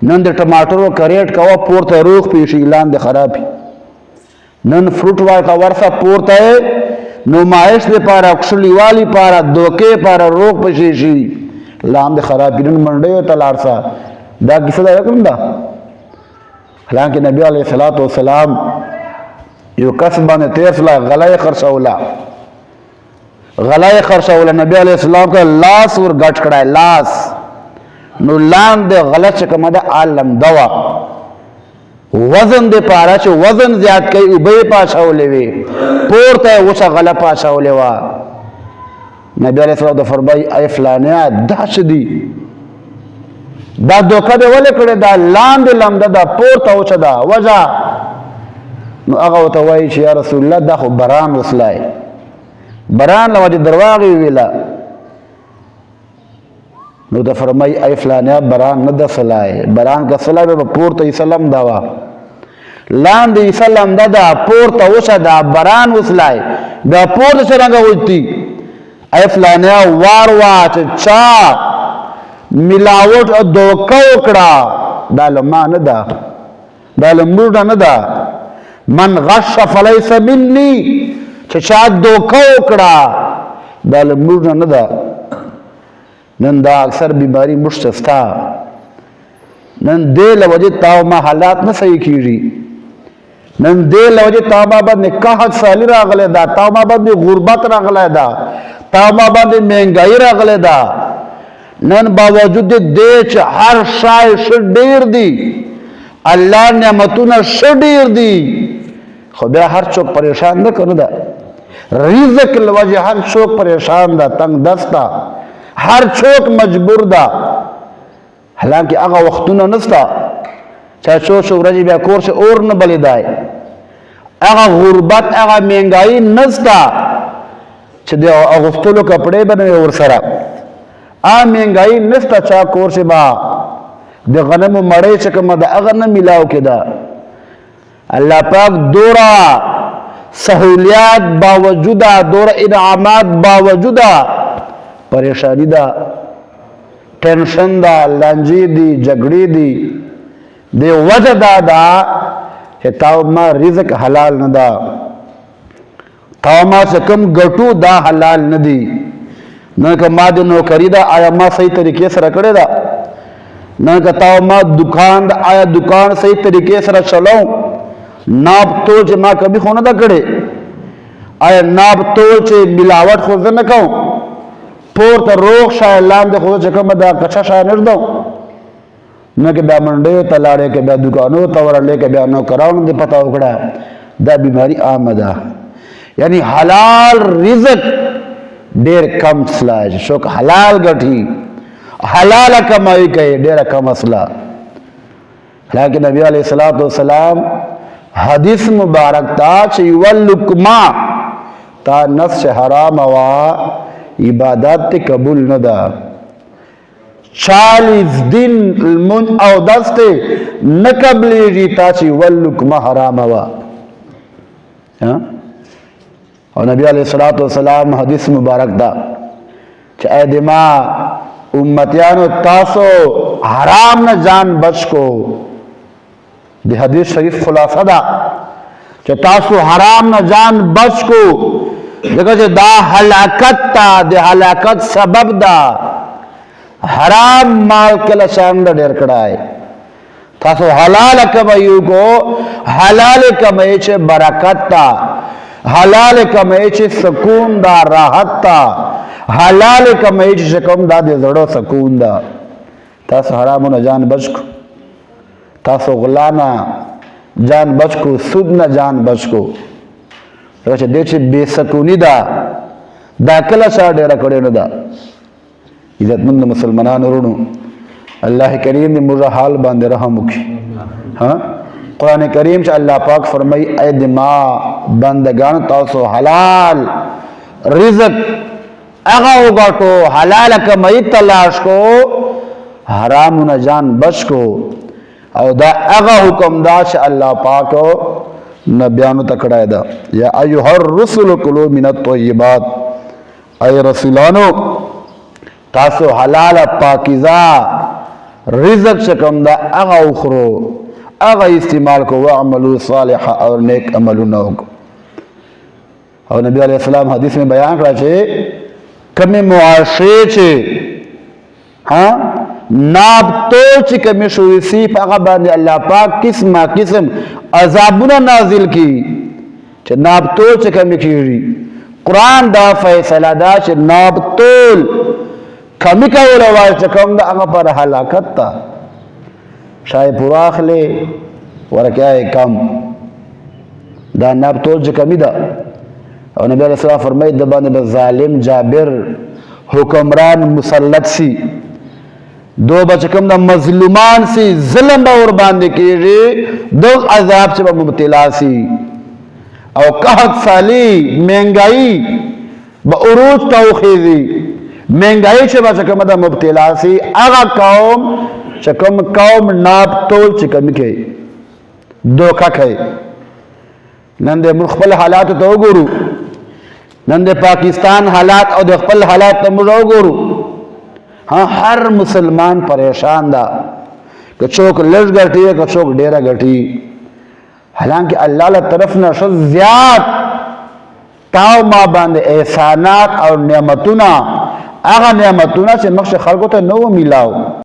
نن د ټماټرو کریټ کوه پورته روغ پیشي لاندې خرابي نن فروټ واټه ورسه پورته نمایش دپاره کښلیوالي پاره دوکې پاره روغ پشي شي لاندې خرابي نن منډیو ته لاړ سه دا کیسه ده کوم ده حالانکه نبی علیه الصلاۃ والسلام یو کس باندې تیر سله غله یې خرڅوله نبی علیه السلام که لاس ور ګټ کړی لاس نو لاندې غله چې کومه ده لمده وه وزن د پاره چې وزن زیات کوي اوبه یې پاچولې وې پورته یې وچه غله پاچولې وه نبی علیه السلام ته فرمایي ای فلانیه دا څه دي دا دوکه دې ولې کړې ده لاندې لمده ده پورته وچه ده وجه نو هغه ورته وایي چې یا رسول الله دا خو باران وسلی باران له وجې درواغ یې ویله نو ته فرمایي ای فلانیه باران نه ده سلی باران که سلی به پورته ایسه لمده وه لاندې ایسه لمده ده پورته وچه ده باران وسلی بیا پورته څرنګه وچتي ای فلانیه وار وه چې چا ملاوټ او دوکه وکړه دا له ما نه ده دا له موږ نه ده من غش فلیس مني چې چا دوکه وکړه دا له موږ نه ده نن دا اکثر بیماری موږ ته شته نن دې له وجې تا او ما حالات نه صحیح کېږي نن دې له وجې تا ما باندې قحط سالي راغلی ده تا ما باندې غربت راغلی ده تا ما باندې مهنګایي راغلی ده نن باوجود دې چې هر شای ښه ډېر دي الله نعمتونه ښه ډېر دي خو بیا هر څوک پریشان نه که نه ده رزق له وجې هر څوک پریشان ده تنګ دسته هر څوک مجبور ده حالانکه هغه وختونه نشته چې څو ورځې بیا کور سے اور نه بلیدای هغه غربت هغه مهنګایي نشته چې د اغوستلو کپړې به نه وي ورسره هغه مهنګایي نشته چا کور سے به د غنمو مړۍ چې کومه ده هغه نه میلاو کېده الله پاک دوره سهولیات باوجوده دوره انعامات باوجوده پریشانی ده ټینشن ده لانجې دي جګړې دي د وجه دا ده چې تا ما رزق حلال نه ده تا ما څه کوم ګټو دا حلال نه دي نه که ما د نوکري ده آیا ما صحیح طریقې سره کړې ده نه که تا ما دکان ده آیا دکان صحیح طریقې سره چلاؤ ناب تول چې ما کبھی خو نه ده کړې آیا ناب تول چې ملاوټ خو زه نه کوم پورته روغ شای لاندې خو چې کومه ده کچه شای نه ږدم نه که بیا منډیو ته لاړې که بیا دکانو ته ورړلې که بیا نوکرانو دې پته وکړه دا بیماري عامه ده یعنی حلال رزق ډېر کم سلا چې څوک حلال ګټي حلاله کمایي کوي ډېره کم اصله حالانکه نبی علیه الصلاۃ والسلام حدیث مبارک تا چې یوه لقمه تا نفس حرام وا عبادت ته قبول نه ده 40 دن المن او دسته نه قبلېږي تا چې یوه لقمه حرامه وه او نبی علیه الصلاۃ والسلام حدیث مبارک ده چې ای د ما امتیانو تاسو حرام نه ځان بچ کو د حدیث شریف خلاصه ده چې تاسو حرام نه ځان بچ کو ځکه چې دا هلاکت ته د هلاکت سبب ده حرام مال کله شان ډېر کړای تاسو حلال کمایي وکړو حلال کمایي چې برکت ده حلال کمایي چې سکون ده راحت ده حلال کمایي چې کوم ده د زړه سکون ده تاسو حرامو نه ځان بچ کو تاسو غلا نه ځان بچ کو سود نه ځان بچ کو چې دې چې بې سکوني ده دا کله چا ډېره کړې نه ده عزتمند مسلمانانو ورونو الله کریم دې موږ حال باندې رحم وکړي قرآن کریم چې الله پاک فرمایي ای د ما بندگان تاسو حلال رزق هغه وګټو حلال کمایي تلاش کو حرامو نه ځان بچ کو او دا هغه حکم دا چې الله پاک نبیانو ته کړی ده یا ایها الرسل کلوا من الطیبات ای رسولانو تاسو حلال پاکیزه رزق شکم دا اغا اخرو اغا استعمال کو وعملو صالحا اور نیک عملو نوک. اور نبی علیہ السلام حدیث میں بیان کرا چھے کمی معاشرے چھے ناب تو چی کمی شویسی پاقا باندے اللہ پاک قسم عذابنا نازل کی چھے ناب تو چی کمی کیری قرآن دا فیصلہ دا چھے ناب تول کمی کا رواج چکم دا اگا پر حلاکت تا شای پراخ لے ورکیائے کم دا ناب تول چی کمی دا. اور نبی علیہ السلام فرمائی دبانے بظالم جابر حکمران مسلط سی دو بچکم دا مظلومان سی ظلم با ورباندے کیجی دو عذاب سے با مبتلا سی او قحط سالی مہنگائی با عروج توخیزی مہنگائی سے بچکم دا مبتلا سی اگا قوم چکم قوم ناب تول چکم کے دوکا کھے نندے مخبل حالات تو گورو نندے پاکستان حالات اور دے خپل حالات تمرو گورو ہاں ہر مسلمان پریشان دا کہ چوک لڑ گٹی ہے کہ چوک ڈیرہ گٹی حالانکہ اللہ اللہ طرف نشد زیاد تاو ما باندے احسانات اور نعمتنا آغا نعمتنا سے مقصد خلقوں تے نو ملاو